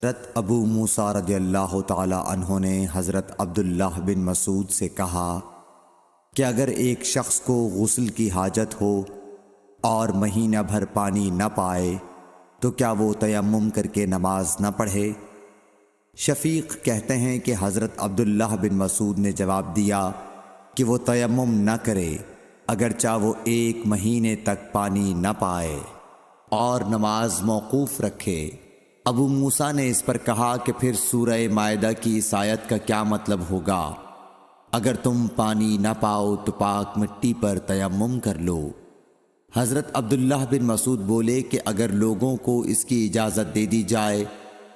حضرت ابو موسیٰ رضی اللہ تعالی عنہ نے حضرت عبداللہ بن مسعود سے کہا کہ اگر ایک شخص کو غسل کی حاجت ہو اور مہینہ بھر پانی نہ پائے تو کیا وہ تیمم کر کے نماز نہ پڑھے؟ شفیق کہتے ہیں کہ حضرت عبداللہ بن مسعود نے جواب دیا کہ وہ تیمم نہ کرے اگرچہ وہ 1 مہینے تک پانی نہ پائے اور نماز موقوف رکھے۔ ابو موسیٰ نے اس پر کہا کہ پھر سورہ مائدہ کی اس آیت کا کیا مطلب ہوگا؟ اگر تم پانی نہ پاؤ تو پاک مٹی پر تیمم کر لو۔ حضرت عبداللہ بن مسعود بولے کہ اگر لوگوں کو اس کی اجازت دے دی جائے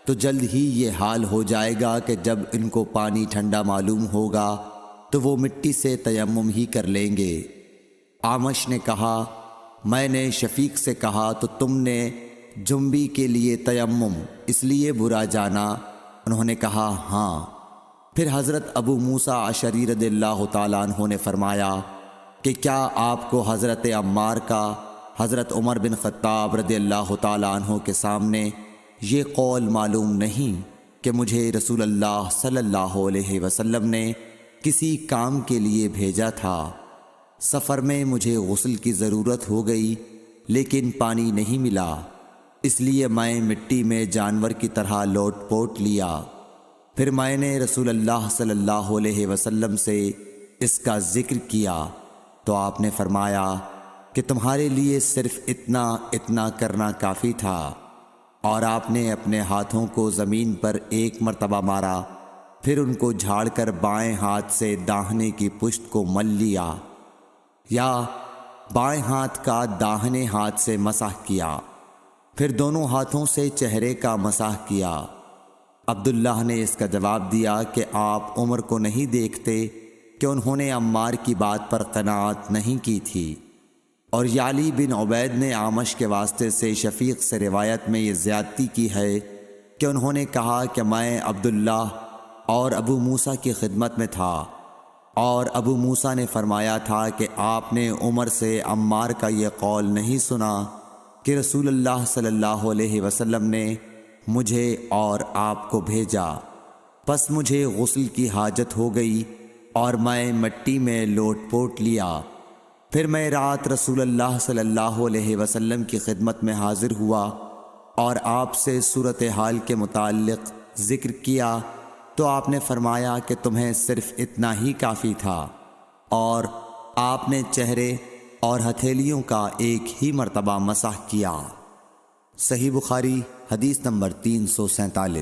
تو جلد ہی یہ حال ہو جائے گا کہ جب ان کو پانی ٹھنڈا معلوم ہوگا تو وہ مٹی سے تیمم ہی کر لیں گے۔ اعمش نے کہا میں نے شفیق سے کہا تو تم نے جنبی کے لیے تیمم اس لیے برا جانا؟ انہوں نے کہا ہاں۔ پھر حضرت ابو موسیٰ اشعری رضی اللہ تعالیٰ عنہ نے فرمایا کہ کیا آپ کو حضرت عمار کا حضرت عمر بن خطاب رضی اللہ تعالیٰ عنہ کے سامنے یہ قول معلوم نہیں کہ مجھے رسول اللہ صلی اللہ علیہ وسلم نے کسی کام کے لیے بھیجا تھا، سفر میں مجھے غسل کی ضرورت ہو گئی لیکن پانی نہیں ملا، اس لیے میں مٹی میں جانور کی طرح لوٹ پوٹ لیا۔ پھر میں نے رسول اللہ صلی اللہ علیہ وسلم سے اس کا ذکر کیا تو آپ نے فرمایا کہ تمہارے لیے صرف اتنا کرنا کافی تھا، اور آپ نے اپنے ہاتھوں کو زمین پر 1 مرتبہ مارا، پھر ان کو جھاڑ کر بائیں ہاتھ سے داہنے کی پشت کو مل لیا، یا بائیں ہاتھ کا داہنے ہاتھ سے مسح کیا، پھر دونوں ہاتھوں سے چہرے کا مسح کیا۔ عبداللہ نے اس کا جواب دیا کہ آپ عمر کو نہیں دیکھتے کہ انہوں نے عمار کی بات پر قناعت نہیں کی تھی؟ اور یعلی بن عبید نے اعمش کے واسطے سے شفیق سے روایت میں یہ زیادتی کی ہے کہ انہوں نے کہا کہ میں عبداللہ اور ابو موسیٰ کی خدمت میں تھا، اور ابو موسیٰ نے فرمایا تھا کہ آپ نے عمر سے عمار کا یہ قول نہیں سنا کہ رسول اللہ صلی اللہ علیہ وسلم نے مجھے اور آپ کو بھیجا، پس مجھے غسل کی حاجت ہو گئی اور میں مٹی میں لوٹ پوٹ لیا، پھر میں رات رسول اللہ صلی اللہ علیہ وسلم کی خدمت میں حاضر ہوا اور آپ سے صورتحال کے متعلق ذکر کیا تو آپ نے فرمایا کہ تمہیں صرف اتنا ہی کافی تھا، اور آپ نے چہرے اور ہتھیلیوں کا 1 ہی مرتبہ مسح کیا۔ صحیح بخاری حدیث نمبر 347۔